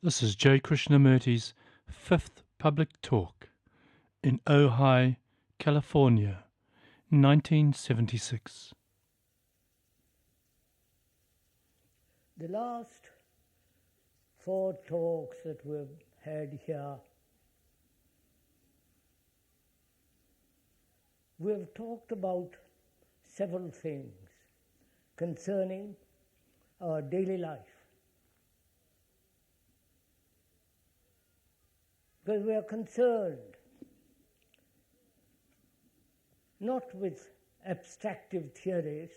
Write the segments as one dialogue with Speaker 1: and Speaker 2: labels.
Speaker 1: This is J. Krishnamurti's fifth public talk in Ojai, California, 1976.
Speaker 2: The last 4 talks that we've had here, we've talked about several things concerning our daily life. Because we are concerned not with abstractive theories,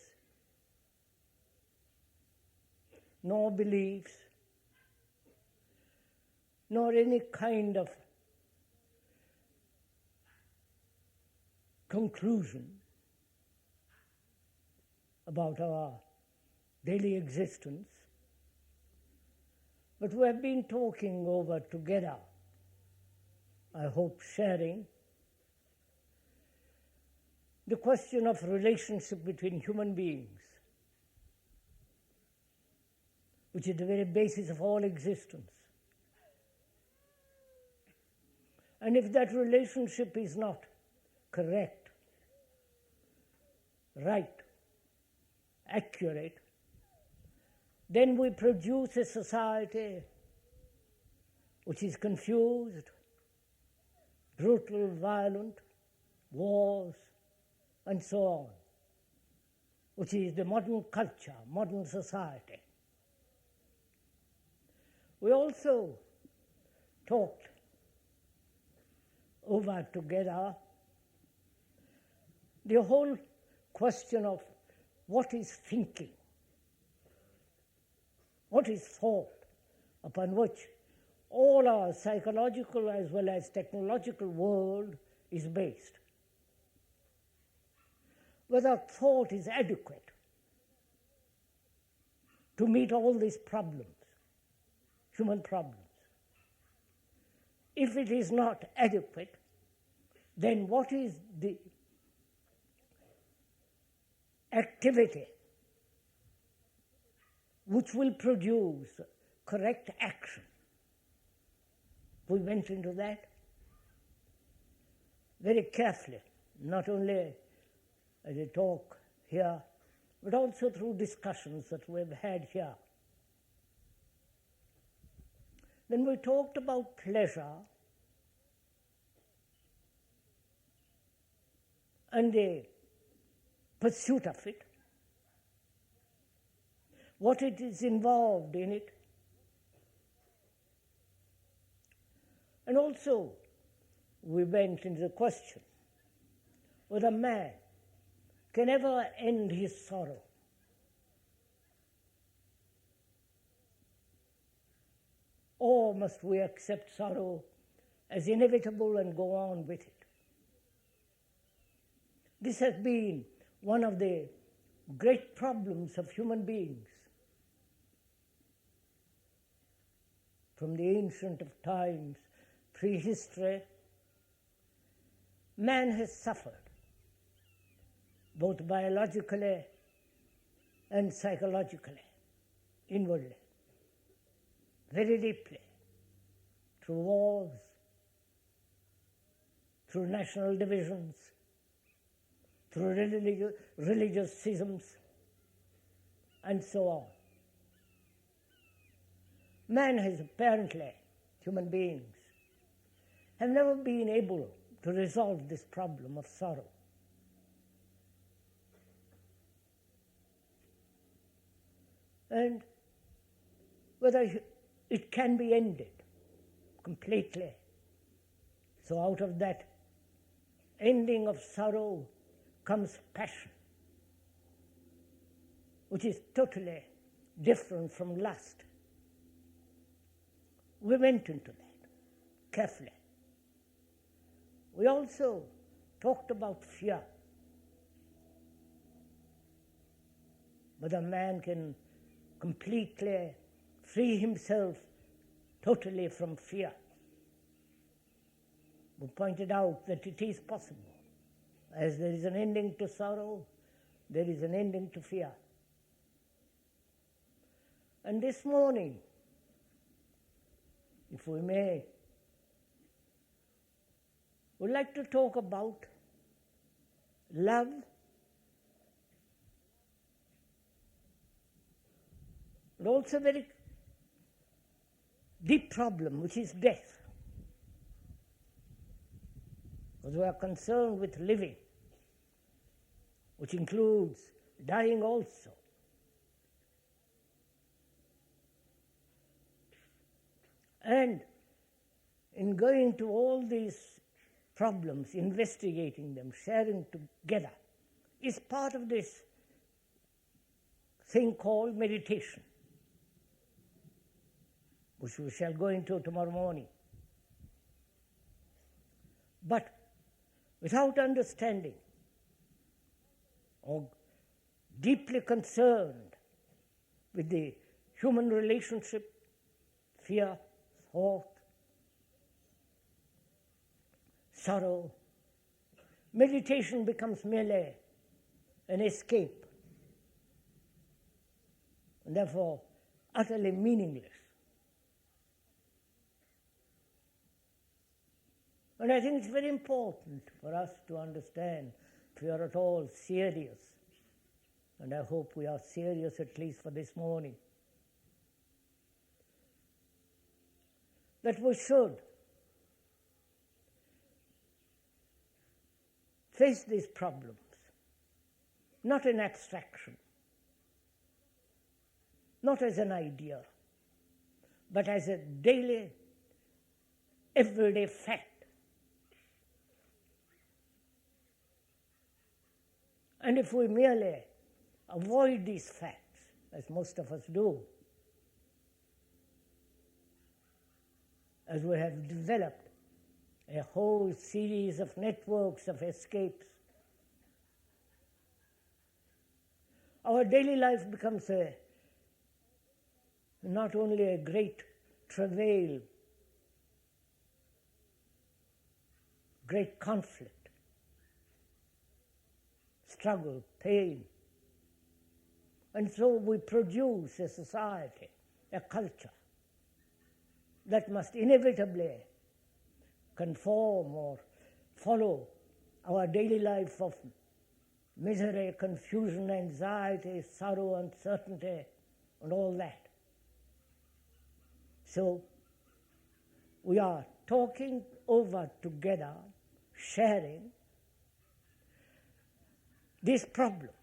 Speaker 2: nor beliefs, nor any kind of conclusion about our daily existence, but we have been talking over together, I hope sharing, the question of relationship between human beings, which is the very basis of all existence. And if that relationship is not correct, right, accurate, then we produce a society which is confused, brutal, violent, wars, and so on, which is the modern culture, modern society. We also talked over together the whole question of what is thinking, what is thought, upon which all our psychological as well as technological world is based. Whether thought is adequate to meet all these problems, human problems. If it is not adequate, then what is the activity which will produce correct action? We went into that very carefully, not only as a talk here, but also through discussions that we've had here. Then we talked about pleasure and the pursuit of it, what it is involved in it, and also we went into the question whether man can ever end his sorrow. Or must we accept sorrow as inevitable and go on with it? This has been one of the great problems of human beings. From the ancient of times, prehistory, man has suffered, both biologically and psychologically, inwardly, very deeply, through wars, through national divisions, through religious schisms, and so on. Man has apparently, human beings, have never been able to resolve this problem of sorrow. And whether it can be ended completely. So out of that ending of sorrow comes passion, which is totally different from lust. We went into that carefully. We also talked about fear. Whether man can completely free himself totally from fear. We pointed out that it is possible. As there is an ending to sorrow, there is an ending to fear. And this morning, if we may, would like to talk about love and also a very deep problem, which is death. Because we are concerned with living, which includes dying also. And in going to all these problems, investigating them, sharing together, is part of this thing called meditation, which we shall go into tomorrow morning. But without understanding or deeply concerned with the human relationship, fear, thought, sorrow, meditation becomes merely an escape, and therefore utterly meaningless. And I think it's very important for us to understand, if we are at all serious, and I hope we are serious at least for this morning, that we should face these problems, not in abstraction, not as an idea, but as a daily, everyday fact. And if we merely avoid these facts, as most of us do, as we have developed a whole series of networks of escapes, our daily life becomes not only a great travail, great conflict, struggle, pain. And so we produce a society, a culture, that must inevitably conform or follow our daily life of misery, confusion, anxiety, sorrow, uncertainty, and all that. So we are talking over together, sharing these problems.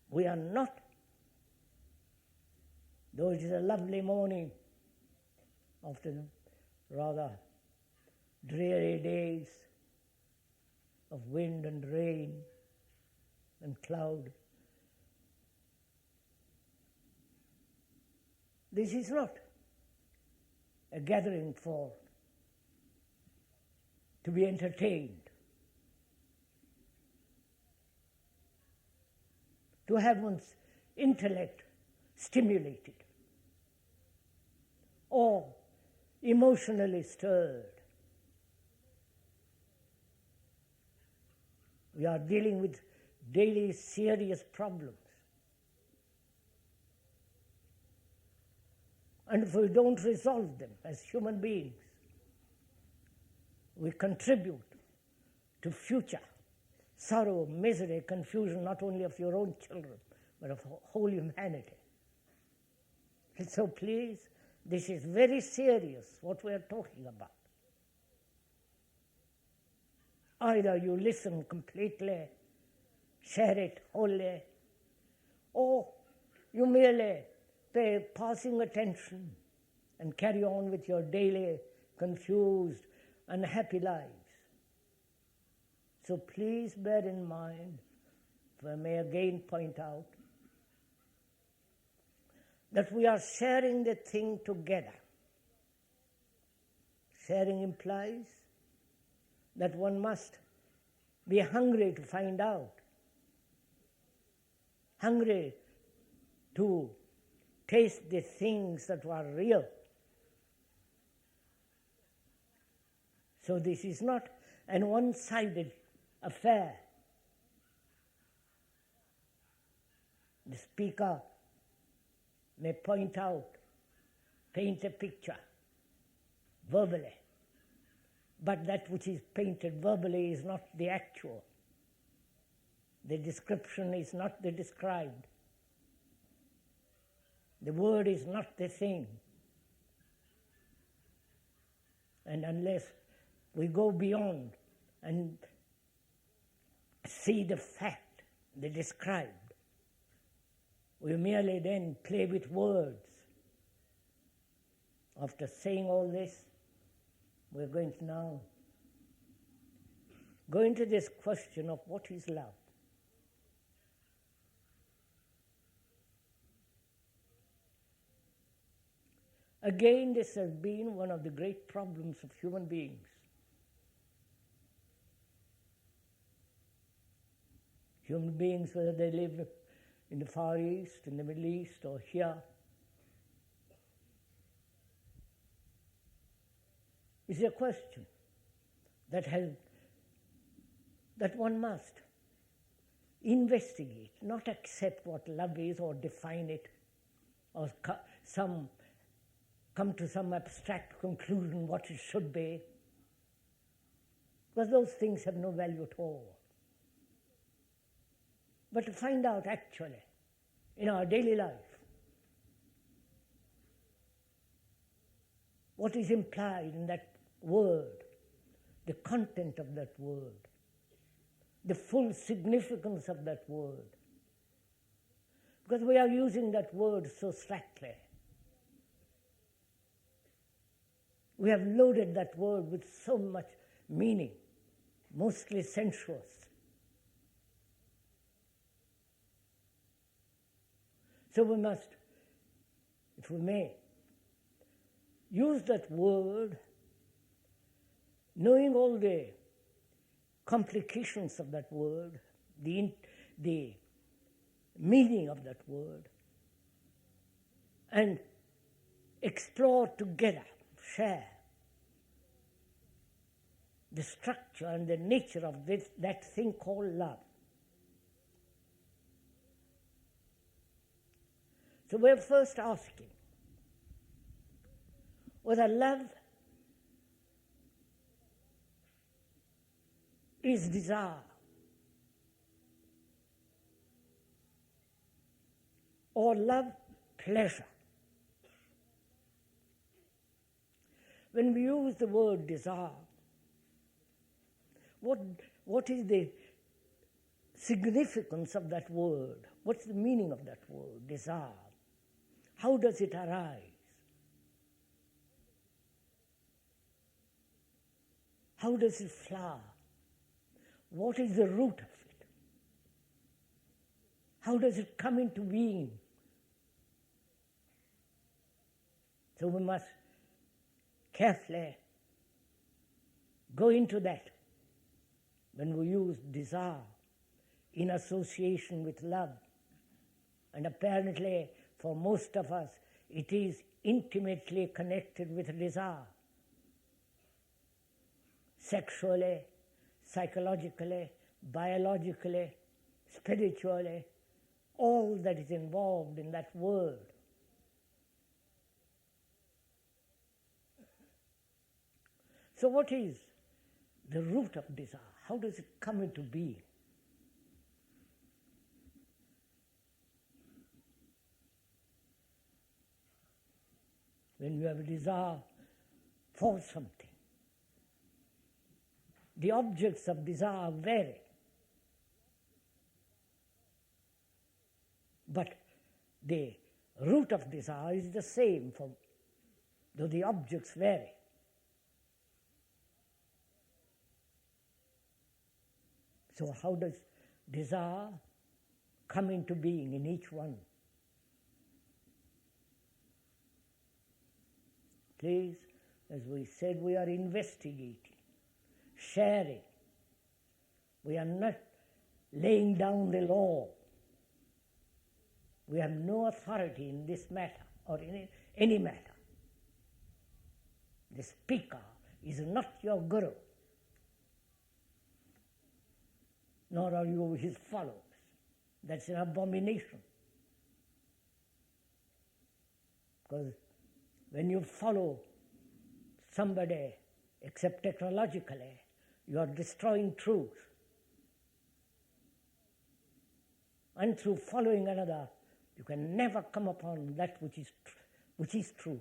Speaker 2: We are not, though it is a lovely morning after rather dreary days of wind and rain and cloud, this is not a gathering to be entertained, to have one's intellect stimulated or emotionally stirred. We are dealing with daily serious problems. And if we don't resolve them as human beings, we contribute to future sorrow, misery, confusion, not only of your own children, but of whole humanity. And so please, this is very serious, what we are talking about. Either you listen completely, share it wholly, or you merely pay passing attention and carry on with your daily, confused, unhappy lives. So please bear in mind, if I may again point out, that we are sharing the thing together. Sharing implies that one must be hungry to find out, hungry to taste the things that are real. So this is not an one-sided affair. The speaker may point out paint a picture verbally, but that which is painted verbally is not the actual. The description is not the described. The word is not the thing. And unless we go beyond and see the fact, the described, we merely then play with words. After saying all this, we're going to now go into this question of what is love. Again, this has been one of the great problems of human beings. Human beings, whether they live in the Far East, in the Middle East, or here, is a question that one must investigate, not accept what love is or define it, or come to some abstract conclusion what it should be, because those things have no value at all. But to find out actually in our daily life what is implied in that word, the content of that word, the full significance of that word. Because we are using that word so slackly. We have loaded that word with so much meaning, mostly sensuous. So we must, if we may, use that word, knowing all the complications of that word, the meaning of that word, and explore together, share the structure and the nature of that thing called love. So we're first asking whether love is desire or love pleasure. When we use the word desire, what is the significance of that word? What's the meaning of that word, desire? How does it arise? How does it flower? What is the root of it? How does it come into being? So we must carefully go into that when we use desire in association with love. And apparently, for most of us, it is intimately connected with desire. Sexually, psychologically, biologically, spiritually, all that is involved in that word. So what is the root of desire? How does it come into being? When you have a desire for something, the objects of desire vary. But the root of desire is the same, though the objects vary. So how does desire come into being in each one? Please, as we said, we are investigating, sharing. We are not laying down the law. We have no authority in this matter or in any matter. The speaker is not your guru, nor are you his followers. That's an abomination. Because when you follow somebody, except technologically, you are destroying truth. And through following another, you can never come upon that which is truth.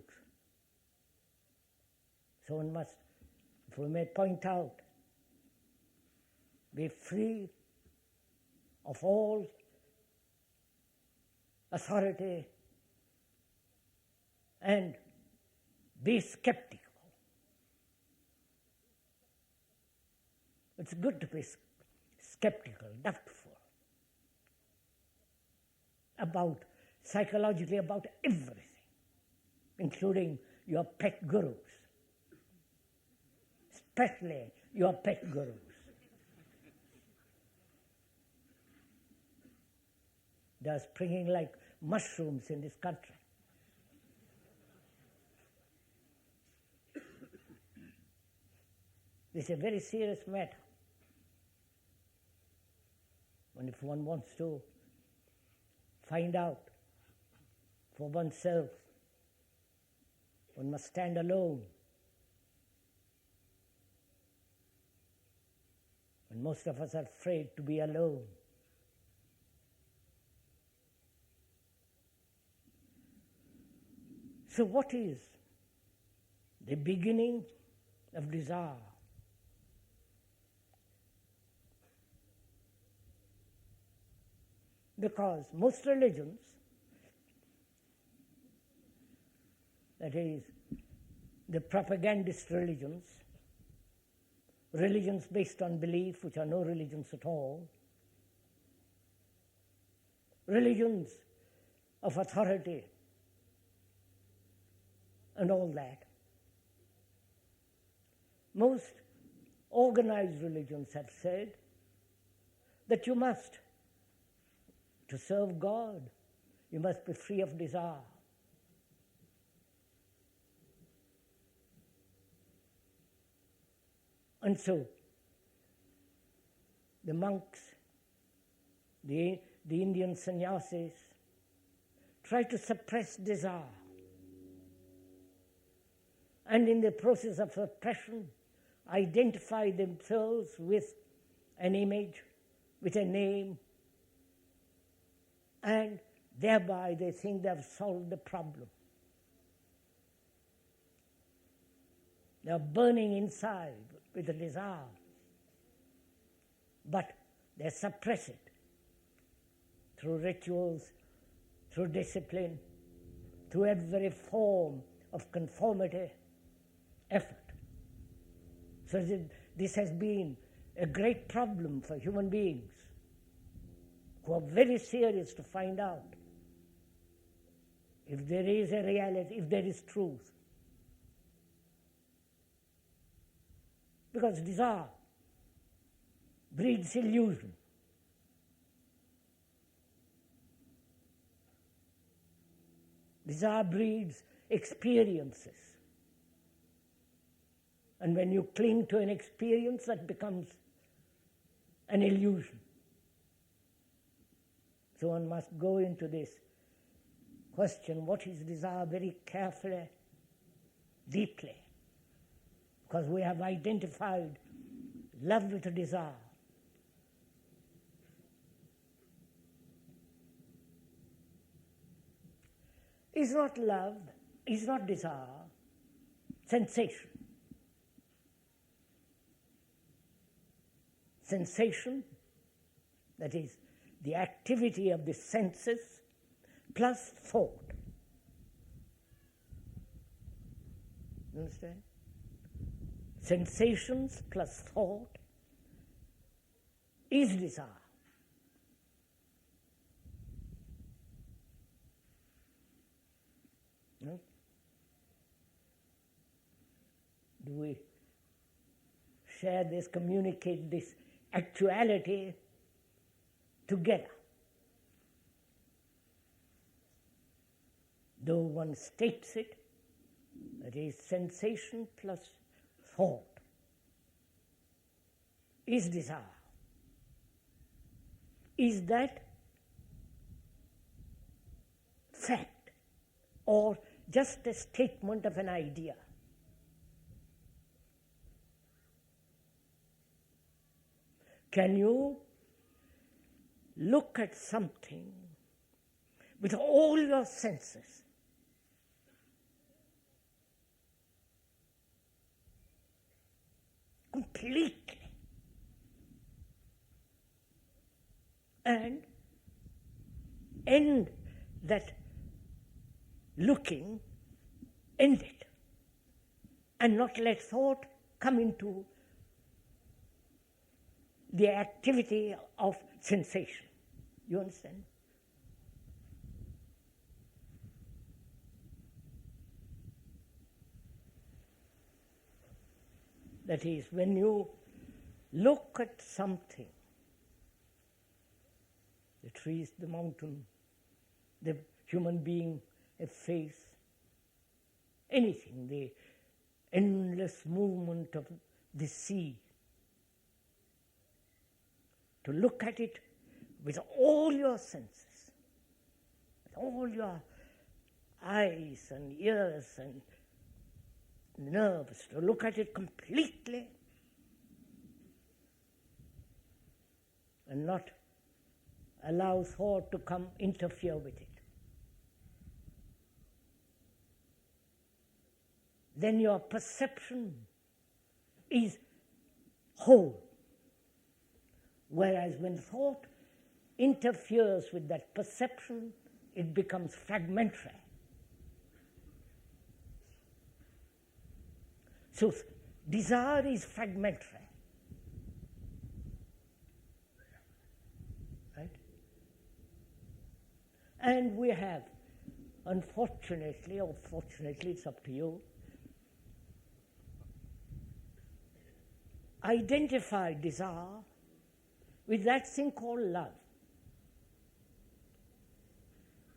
Speaker 2: So one must, if we may point out, be free of all authority and be skeptical. It's good to be skeptical, doubtful, psychologically about everything, including your pet gurus, especially your pet gurus. They are springing like mushrooms in this country. This is a very serious matter. And if one wants to find out for oneself, one must stand alone. And most of us are afraid to be alone. So what is the beginning of desire? Because most religions, that is, the propagandist religions, religions based on belief, which are no religions at all, religions of authority, and all that. Most organized religions have said that you must, to serve God, you must be free of desire. And so, the monks, the Indian sannyasis, try to suppress desire. And in the process of suppression, identify themselves with an image, with a name, and thereby they think they have solved the problem. They are burning inside with a desire, but they suppress it through rituals, through discipline, through every form of conformity, effort. So this has been a great problem for human beings who are very serious to find out if there is a reality, if there is truth. Because desire breeds illusion. Desire breeds experiences. And when you cling to an experience, that becomes an illusion. So one must go into this question, what is desire, very carefully, deeply. Because we have identified love with desire. Is not love, is not desire, sensation. Sensation, that is, the activity of the senses plus thought. You understand? Sensations plus thought is desire. No? Do we share this, communicate this actuality together? Though one states it, that is, sensation plus thought is desire. Is that fact or just a statement of an idea. Can you look at something with all your senses? Completely. And end that looking, end it, and not let thought come into the activity of sensation. You understand? That is, when you look at something, the trees, the mountain, the human being, a face, anything, the endless movement of the sea, to look at it with all your senses, with all your eyes and ears and nerves, to look at it completely and not allow thought to come interfere with it. Then your perception is whole. Whereas when thought interferes with that perception, it becomes fragmentary. So desire is fragmentary. Right? And we have, unfortunately, or fortunately, it's up to you, identified desire with that thing called love.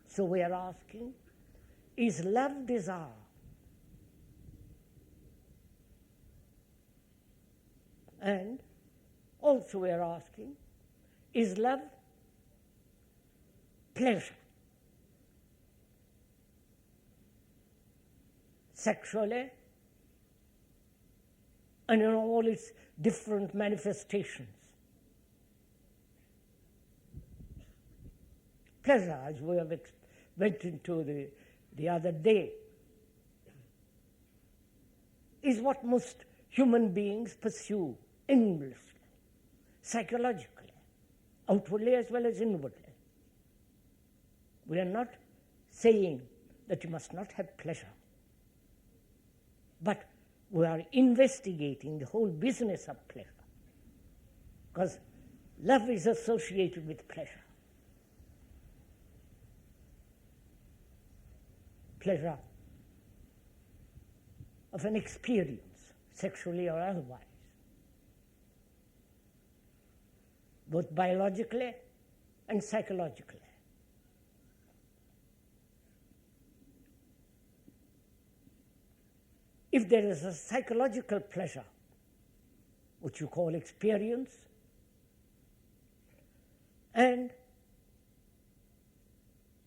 Speaker 2: So we are asking, is love desire? And also we are asking, is love pleasure? Sexually, and in all its different manifestations. Pleasure, as we have went into the other day, is what most human beings pursue endlessly, psychologically, outwardly as well as inwardly. We are not saying that you must not have pleasure, but we are investigating the whole business of pleasure, because love is associated with pleasure. Pleasure of an experience, sexually or otherwise, both biologically and psychologically. If there is a psychological pleasure, which you call experience, and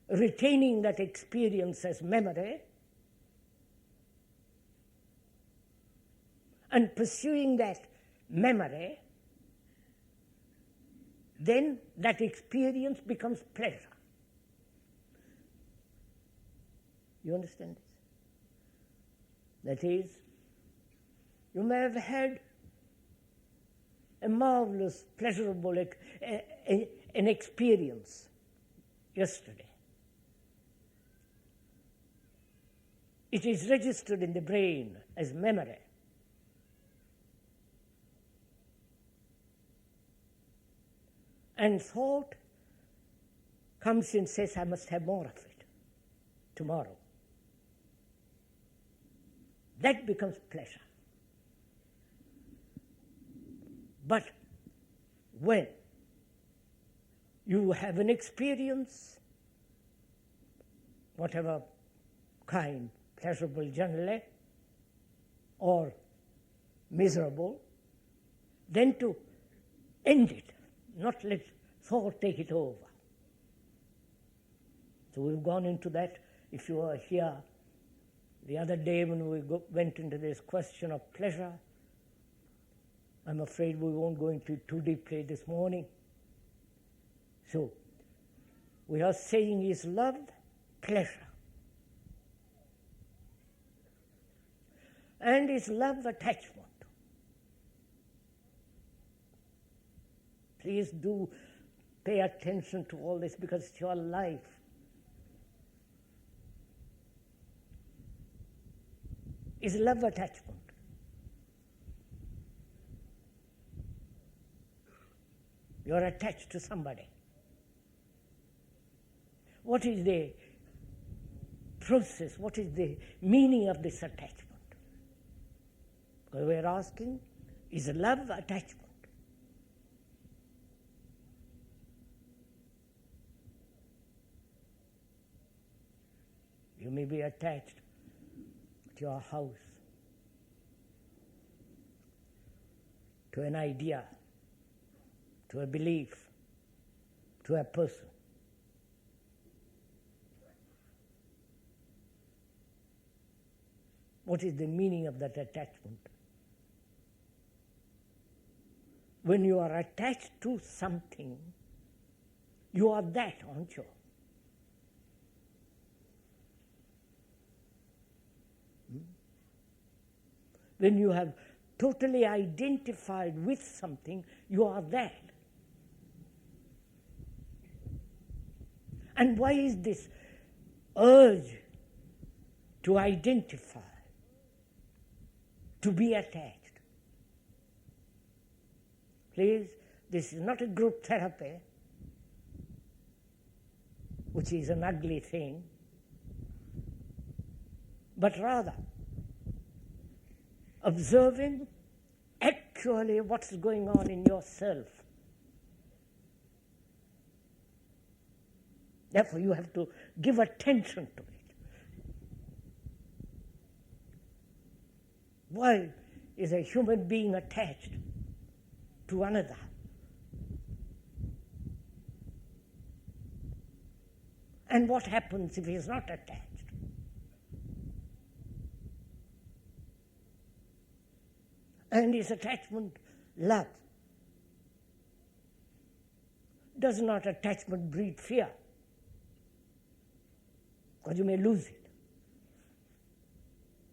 Speaker 2: retaining that experience as memory, and pursuing that memory, then that experience becomes pleasure. You understand this? That is, you may have had a marvelous, pleasurable an experience yesterday. It is registered in the brain as memory. And thought comes and says, I must have more of it tomorrow. That becomes pleasure. But when you have an experience, whatever kind, pleasurable generally, or miserable, then to end it, not let thought take it over. So we've gone into that. If you are here The other day when we went into this question of pleasure, I'm afraid we won't go into it too deeply this morning. So, we are saying is love, pleasure. And is love attachment? Please do pay attention to all this because it's your life. Is love attachment? You're attached to somebody. What is the process? What is the meaning of this attachment? Because we're asking, is love attachment? You may be attached to your house, to an idea, to a belief, to a person. What is the meaning of that attachment? When you are attached to something, you are that, aren't you? When you have totally identified with something, you are that. And why is this urge to identify, to be attached? Please, this is not a group therapy, which is an ugly thing, but rather observing actually what's going on in yourself. Therefore, you have to give attention to it. Why is a human being attached to another? And what happens if he is not attached? And is attachment love? Does not attachment breed fear? Because you may lose it.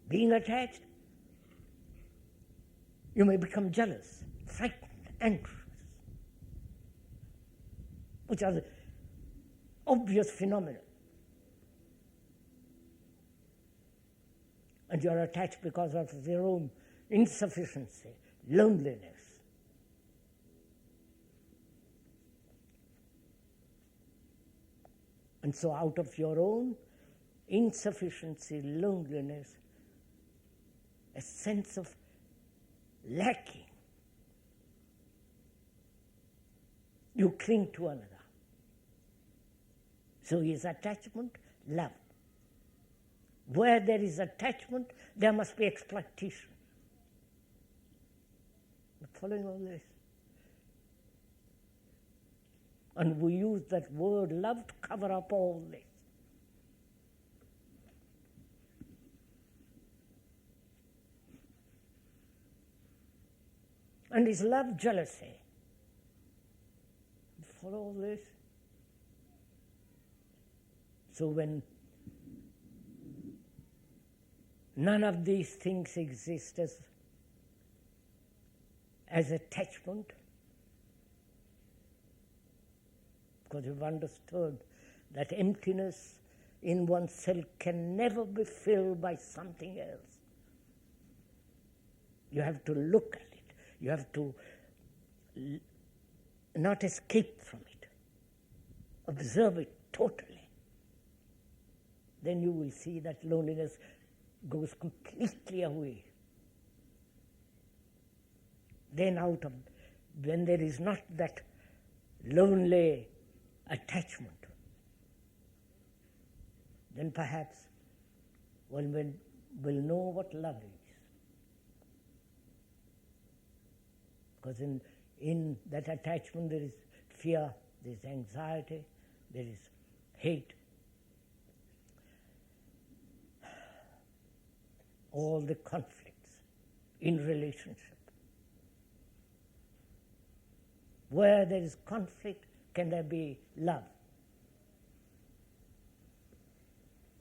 Speaker 2: Being attached, you may become jealous, frightened, anxious, which are the obvious phenomena. And you are attached because of your own insufficiency, loneliness. And so out of your own insufficiency, loneliness, a sense of lacking, you cling to another. So is attachment love? Where there is attachment, there must be exploitation. Following all this? And we use that word love to cover up all this. And is love jealousy? Follow all this? So when none of these things exist as attachment, because you've understood that emptiness in oneself can never be filled by something else. You have to look at it. You have to not escape from it. Observe it totally. Then you will see that loneliness goes completely away. Then when there is not that lonely attachment, then perhaps one will know what love is. Because in that attachment there is fear, there is anxiety, there is hate. all the conflicts in relationship. Where there is conflict, can there be love?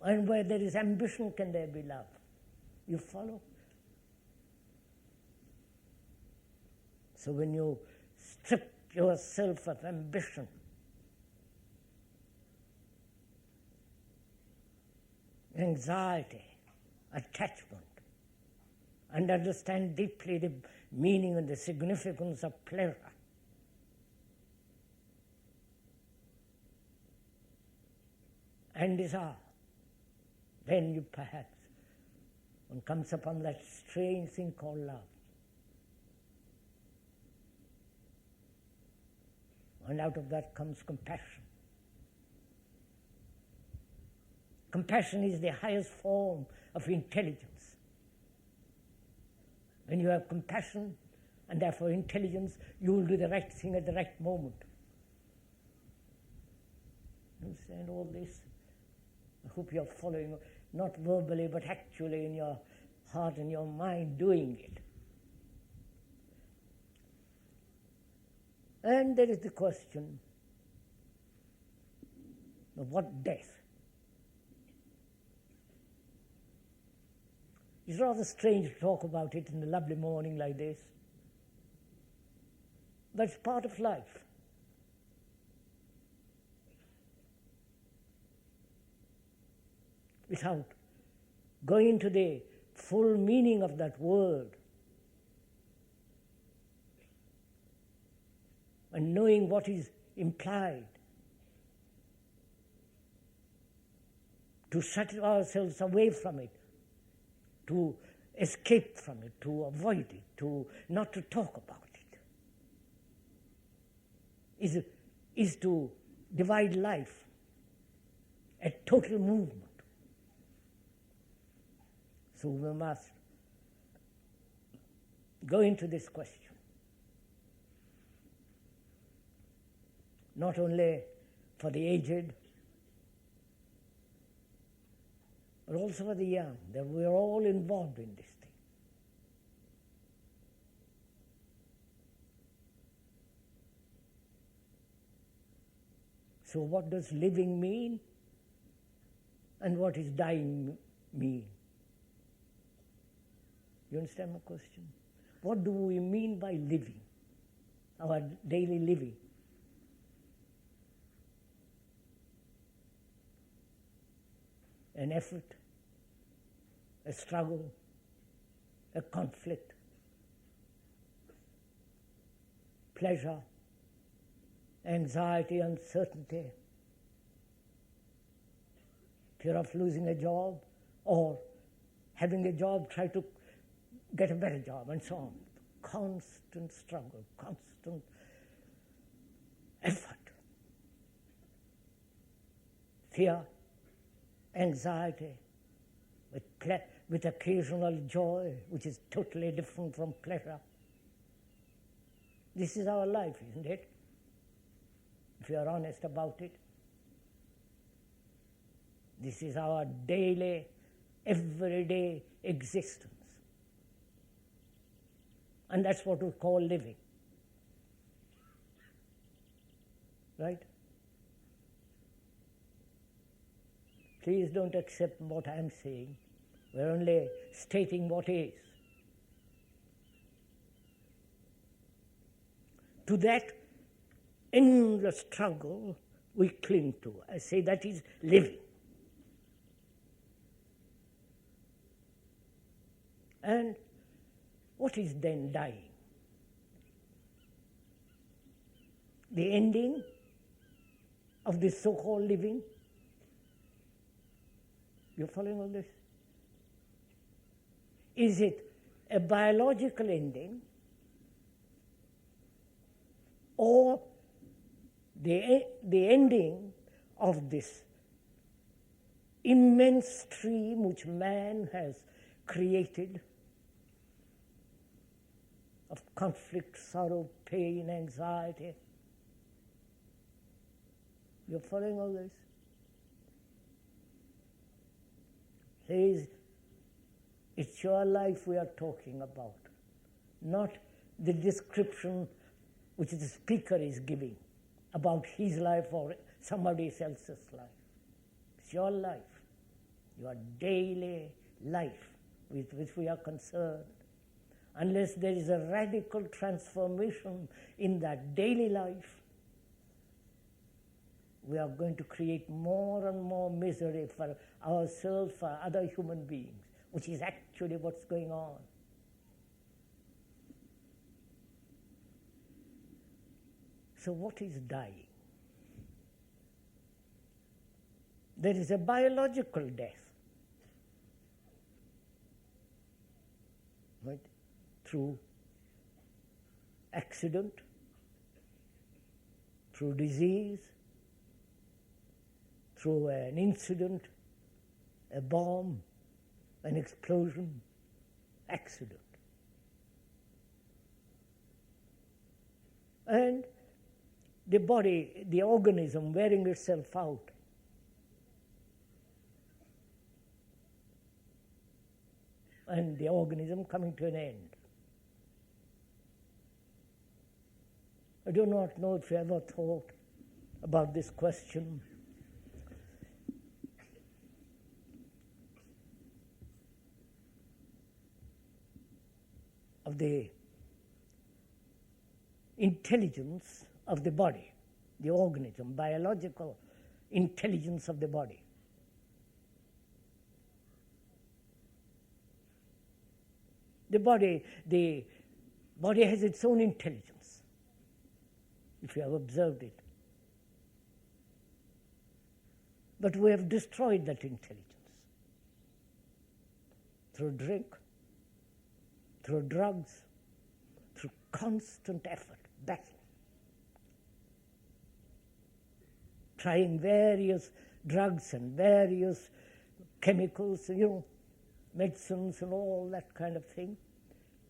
Speaker 2: And where there is ambition, can there be love? You follow? So when you strip yourself of ambition, anxiety, attachment, and understand deeply the meaning and the significance of pleasure, and desire, then you perhaps, one comes upon that strange thing called love. And out of that comes compassion. Compassion is the highest form of intelligence. When you have compassion and therefore intelligence, you will do the right thing at the right moment. You understand all this? I hope you're following, not verbally, but actually in your heart and your mind doing it. And there is the question of what death? It's rather strange to talk about it in a lovely morning like this, but it's part of life. Without going into the full meaning of that word and knowing what is implied, to shut ourselves away from it, to escape from it, to avoid it, to not to talk about it, is to divide life, a total movement. So we must go into this question, not only for the aged, but also for the young, that we are all involved in this thing. So what does living mean? And what is dying mean? You understand my question? What do we mean by living, our daily living? An effort, a struggle, a conflict, pleasure, anxiety, uncertainty, fear of losing a job, or having a job, try to get a better job, and so on. Constant struggle, constant effort, fear, anxiety, with occasional joy, which is totally different from pleasure. This is our life, isn't it? If you are honest about it. This is our daily, everyday existence. And that's what we call living. Right? Please don't accept what I'm saying. We're only stating what is. To that endless struggle we cling to. I say that is living. And what is then dying? The ending of this so-called living? You're following all this? Is it a biological ending or the ending of this immense stream which man has created of conflict, sorrow, pain, anxiety? You're following all this? Says It's your life we are talking about, not the description which the speaker is giving about his life or somebody else's life. It's your life, your daily life with which we are concerned. Unless there is a radical transformation in that daily life, we are going to create more and more misery for ourselves, for other human beings, which is actually what's going on. So what is dying? There is a biological death, right? Through accident, through disease, through an incident, a bomb, an explosion, accident. And the body, the organism wearing itself out. And the organism coming to an end. I do not know if you ever thought about this question. Of the intelligence of the body, the organism, biological intelligence of the body. The body has its own intelligence, if you have observed it. But we have destroyed that intelligence through drink, through drugs, through constant effort, battle. Trying various drugs and various chemicals, medicines and all that kind of thing.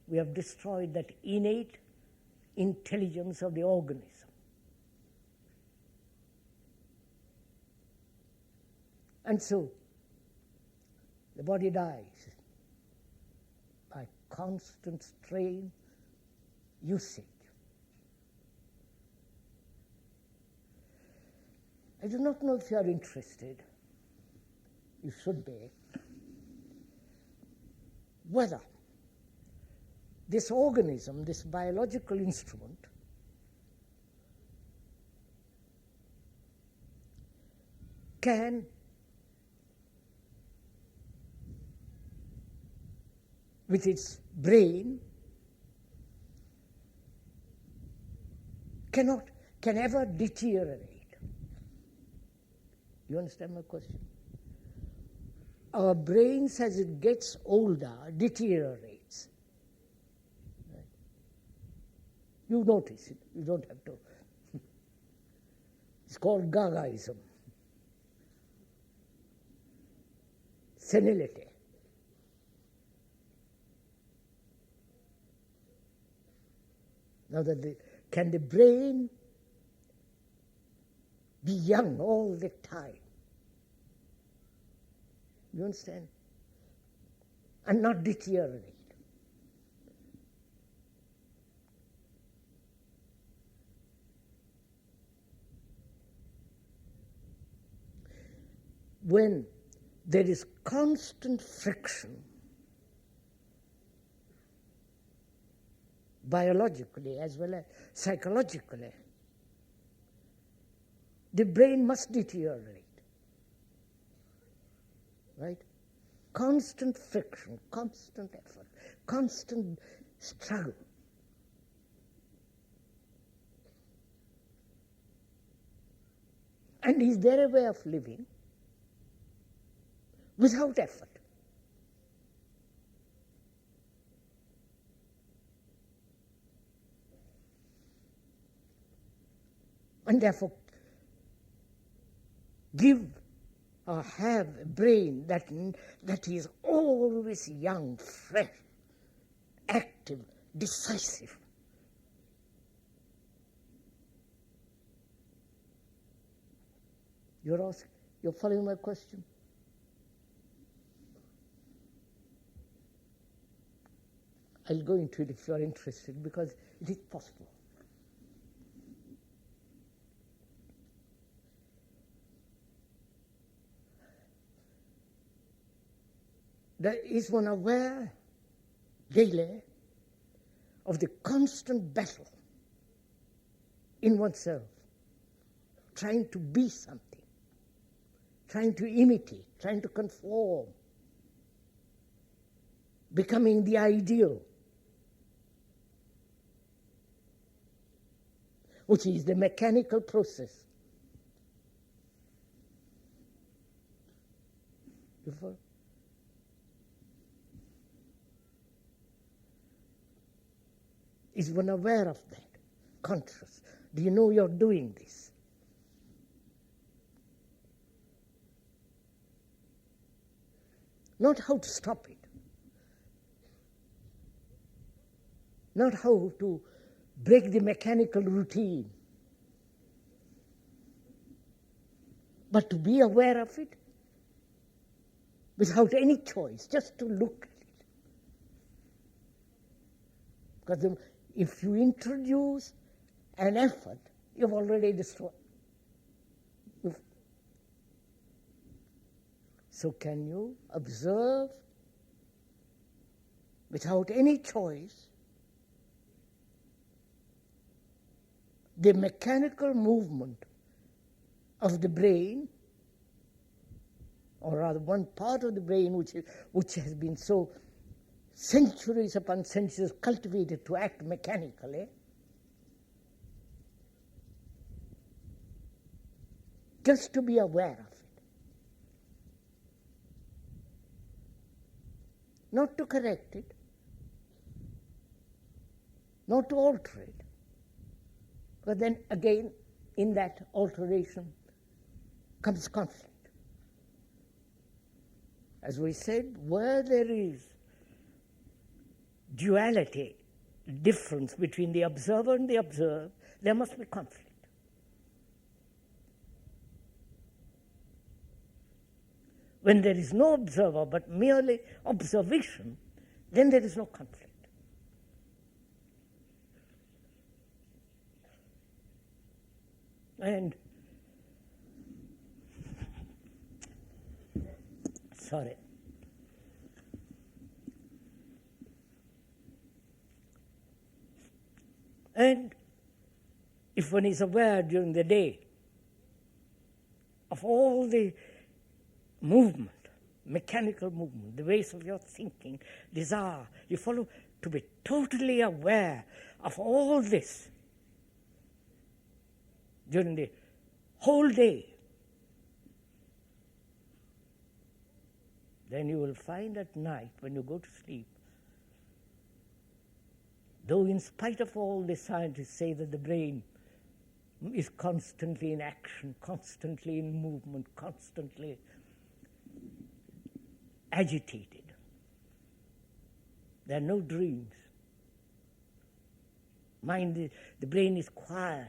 Speaker 2: We have destroyed that innate intelligence of the organism. And so, the body dies by constant strain, usage. I do not know if you are interested, you should be, whether this organism, this biological instrument, can with its brain can ever deteriorate. You understand my question? Our brains, as it gets older, deteriorates. Right? You notice it. You don't have to. It's called Gagaism. Senility. Now, can the brain be young all the time? You understand? And not deteriorate. When there is constant friction, biologically as well as psychologically, the brain must deteriorate. Right? Constant friction, constant effort, constant struggle. And is there a way of living without effort? And therefore, give or have a brain that is always young, fresh, active, decisive. You're following my question? I'll go into it if you are interested, because it is possible. Is one aware daily of the constant battle in oneself, trying to be something, trying to imitate, trying to conform, becoming the ideal, which is the mechanical process. You follow? Is one aware of that? Conscious. Do you know you're doing this? Not how to stop it. Not how to break the mechanical routine. But to be aware of it without any choice, just to look at it. Because if you introduce an effort, you've already destroyed. So can you observe without any choice the mechanical movement of the brain, or rather one part of the brain which has been so centuries upon centuries cultivated to act mechanically, just to be aware of it. Not to correct it, not to alter it. But then again, in that alteration comes conflict. As we said, where there is duality, difference between the observer and the observed, there must be conflict. When there is no observer but merely observation, then there is no conflict. And sorry. And if one is aware during the day of all the movement, mechanical movement, the ways of your thinking, desire, you follow, to be totally aware of all this during the whole day, then you will find at night when you go to sleep, though in spite of all the scientists say that the brain is constantly in action, constantly in movement, constantly agitated, there are no dreams. Mind, the brain is quiet,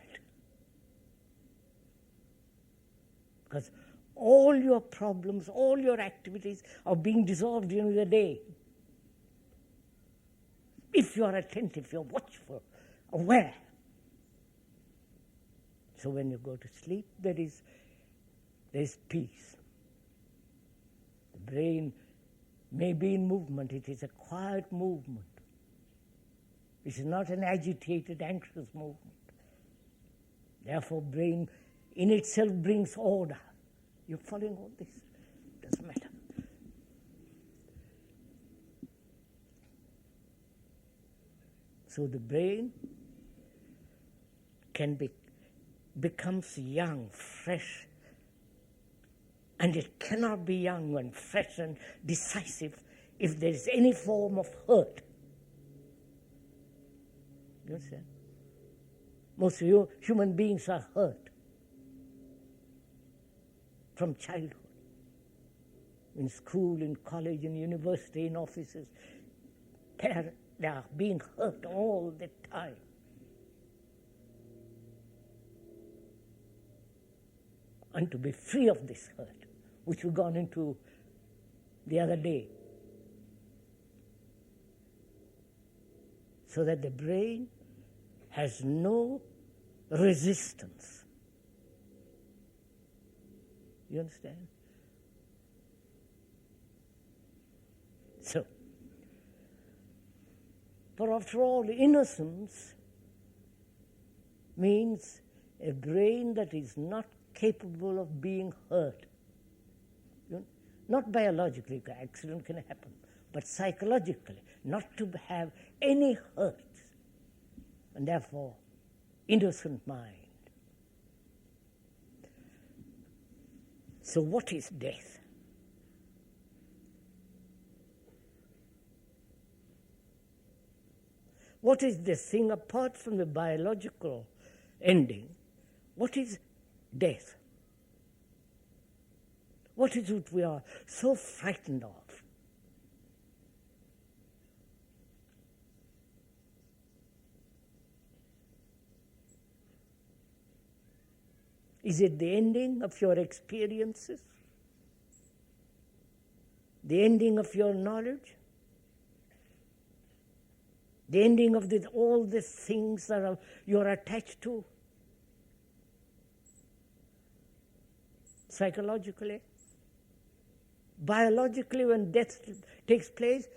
Speaker 2: because all your problems, all your activities are being dissolved during the day. If you are attentive, you're watchful, aware. So when you go to sleep, there is peace. The brain may be in movement. It is a quiet movement. It is not an agitated, anxious movement. Therefore, brain in itself brings order. You're following all this? Doesn't matter. So the brain becomes young, fresh, and it cannot be young and fresh and decisive if there is any form of hurt. You understand? Most of you human beings are hurt from childhood. In school, in college, in university, in offices, they are being hurt all the time. And to be free of this hurt, which we've gone into the other day, so that the brain has no resistance. You understand? So, for after all, innocence means a brain that is not capable of being hurt. Not biologically, accident can happen, but psychologically, not to have any hurt, and therefore, innocent mind. So what is death? What is this thing apart from the biological ending? What is death? What is it we are so frightened of? Is it the ending of your experiences? The ending of your knowledge? The ending of all the things that you're attached to? Psychologically? Biologically, when death takes place,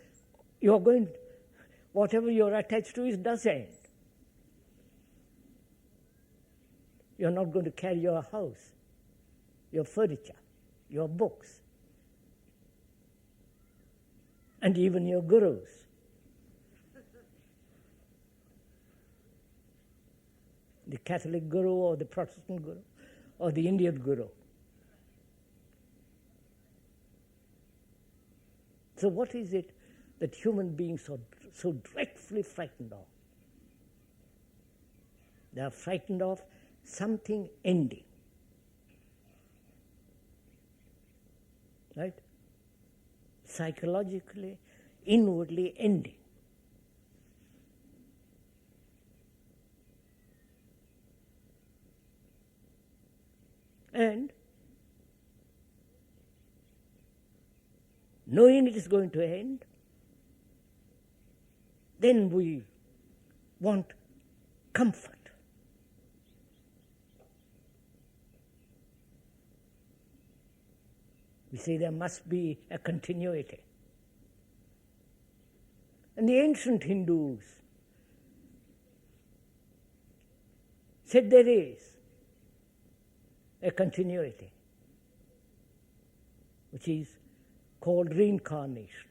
Speaker 2: whatever you're attached to does end. You're not going to carry your house, your furniture, your books, and even your gurus. The Catholic guru or the Protestant guru or the Indian guru. So what is it that human beings are so dreadfully frightened of? They are frightened of something ending. Right? Psychologically, inwardly ending. And knowing it is going to end, then we want comfort. We say there must be a continuity. And the ancient Hindus said there is a continuity, which is called reincarnation.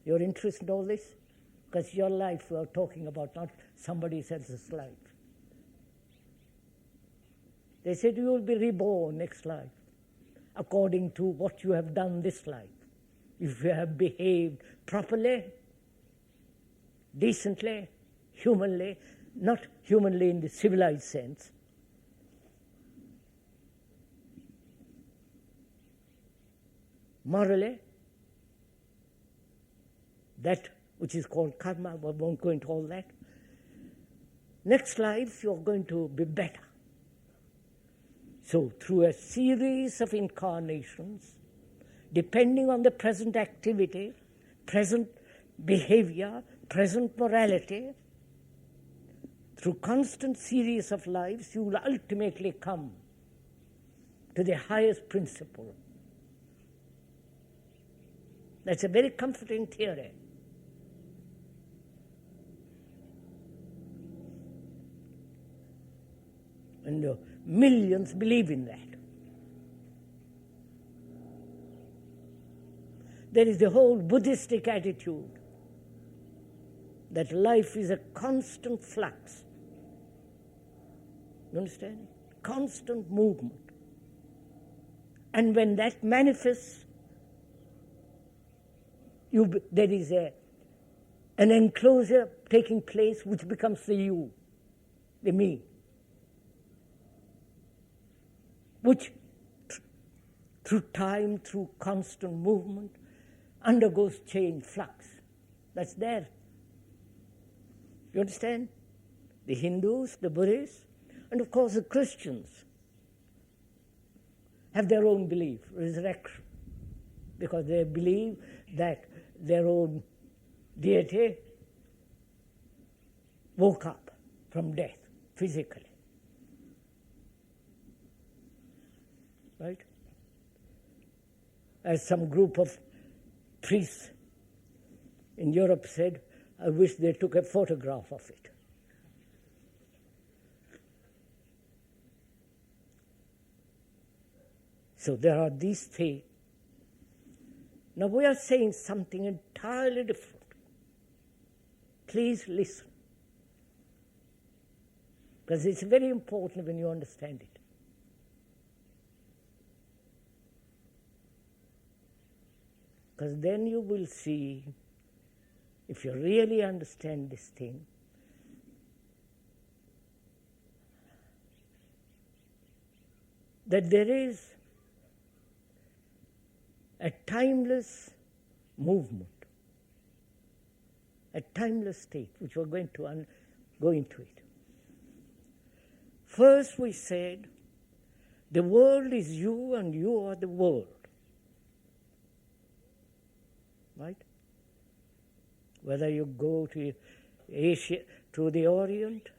Speaker 2: You're interested in all this? Because your life we are talking about, not somebody else's life. They said you will be reborn next life according to what you have done this life. If you have behaved properly, decently, humanly, not humanly in the civilized sense, morally, that which is called karma, we won't go into all that. Next life, you're going to be better. So, through a series of incarnations, depending on the present activity, present behavior, present morality, through constant series of lives, you will ultimately come to the highest principle. That's a very comforting theory. And millions believe in that. There is the whole Buddhistic attitude that life is a constant flux. You understand? Constant movement. And when that manifests, there is an enclosure taking place which becomes the you, the me, which through time, through constant movement, undergoes change, flux. That's there. You understand? The Hindus, the Buddhists, and of course the Christians have their own belief, resurrection, because they believe that their own deity woke up from death physically. Right? As some group of priests in Europe said, I wish they took a photograph of it. So there are these things. Now we are saying something entirely different. Please listen. Because it's very important when you understand it. Because then you will see, if you really understand this thing, that there is a timeless movement, a timeless state, which we're going to go into it. First we said, the world is you and you are the world. Right? Whether you go to Asia, to the Orient,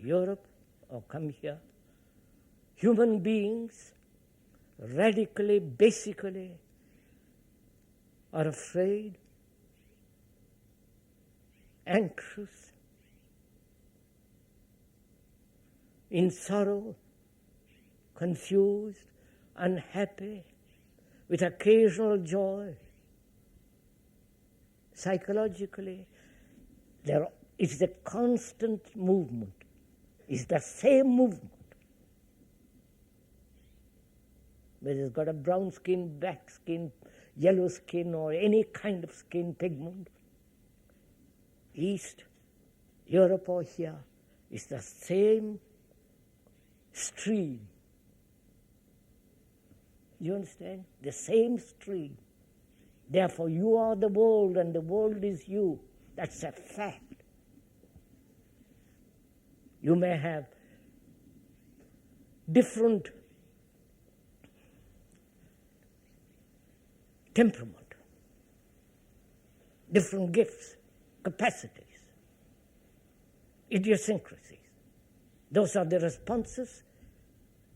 Speaker 2: Europe, or come here, human beings radically, basically, are afraid, anxious, in sorrow, confused, unhappy, with occasional joy. Psychologically, it's a constant movement. It's the same movement. Whether it's got a brown skin, black skin, yellow skin, or any kind of skin pigment, East, Europe or here, it's the same stream. You understand? The same stream. Therefore, you are the world and the world is you. That's a fact. You may have different temperament, different gifts, capacities, idiosyncrasies. Those are the responses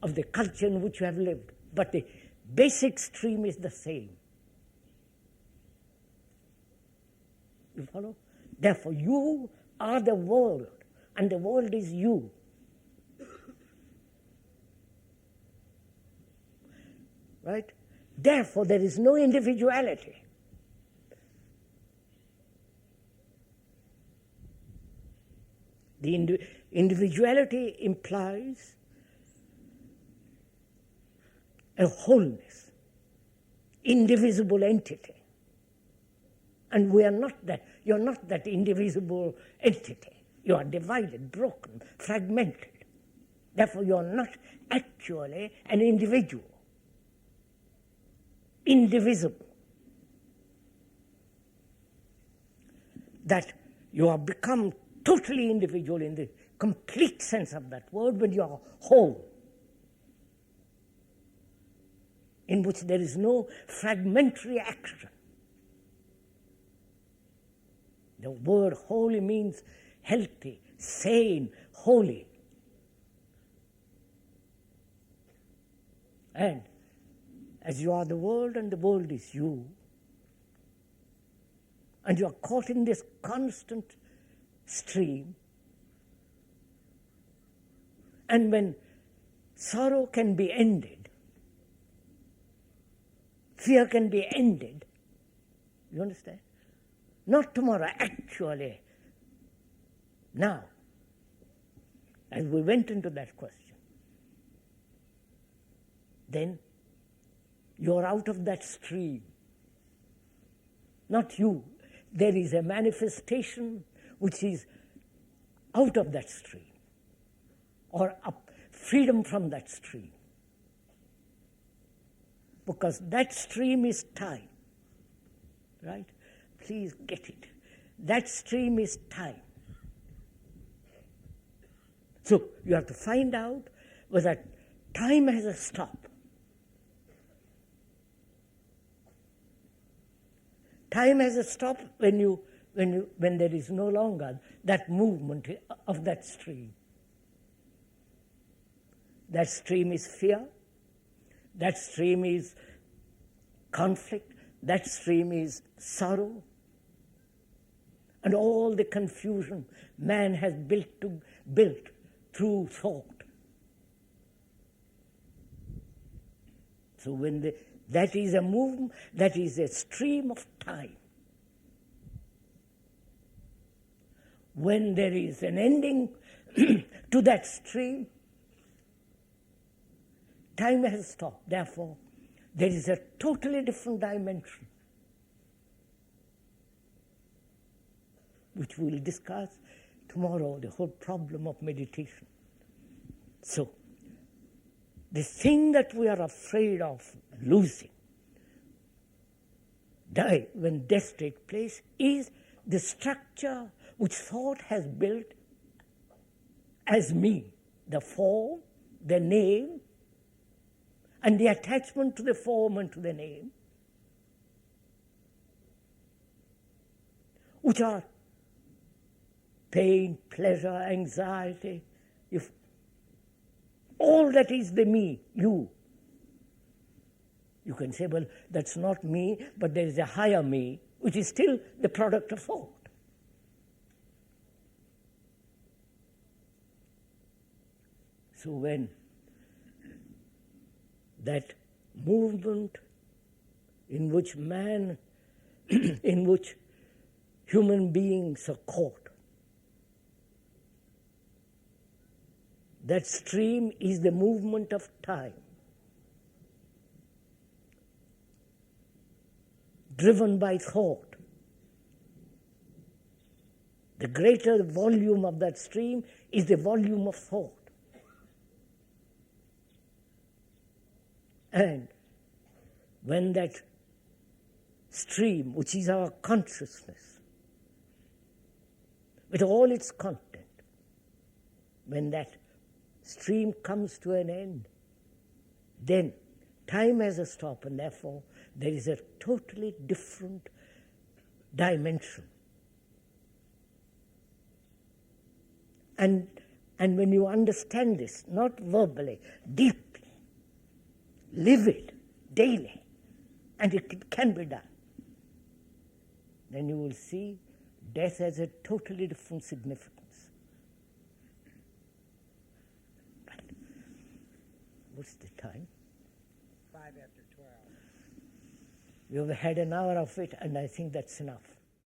Speaker 2: of the culture in which you have lived. But the basic stream is the same. You follow? Therefore, you are the world, and the world is you. Right? Therefore, there is no individuality. The individuality implies a wholeness, indivisible entity. And we are not that. You're not that indivisible entity. You are divided, broken, fragmented. Therefore, you are not actually an individual. Indivisible. That you have become totally individual in the complete sense of that word when you are whole, in which there is no fragmentary action. The word holy means healthy, sane, holy. And as you are the world and the world is you, and you are caught in this constant stream, and when sorrow can be ended, fear can be ended, you understand? Not tomorrow, actually, now, as we went into that question, then you're out of that stream. Not you. There is a manifestation which is out of that stream, or up, freedom from that stream. Because that stream is time, right? Please get it. That stream is time. So you have to find out whether time has a stop. Time has a stop when you when there is no longer that movement of that stream. That stream is fear, that stream is conflict, that stream is sorrow, and all the confusion man has built through thought. So when that is a movement, that is a stream of time. When there is an ending to that stream, time has stopped. Therefore, there is a totally different dimension, which we will discuss tomorrow, the whole problem of meditation. So, the thing that we are afraid of losing when death takes place is the structure which thought has built as me, the form, the name, and the attachment to the form and to the name, which are pain, pleasure, anxiety, all that is the me, you. You can say, well, that's not me, but there is a higher me, which is still the product of thought. So when that movement in which in which human beings are caught, that stream is the movement of time, driven by thought. The greater volume of that stream is the volume of thought. And when that stream, which is our consciousness, with all its content, when that stream comes to an end, then time has a stop, and therefore there is a totally different dimension. And when you understand this, not verbally, deeply, live it daily, and it can be done, then you will see death has a totally different significance. Right. What's the time?
Speaker 3: 5 after 12.
Speaker 2: We have had an hour of it, and I think that's enough.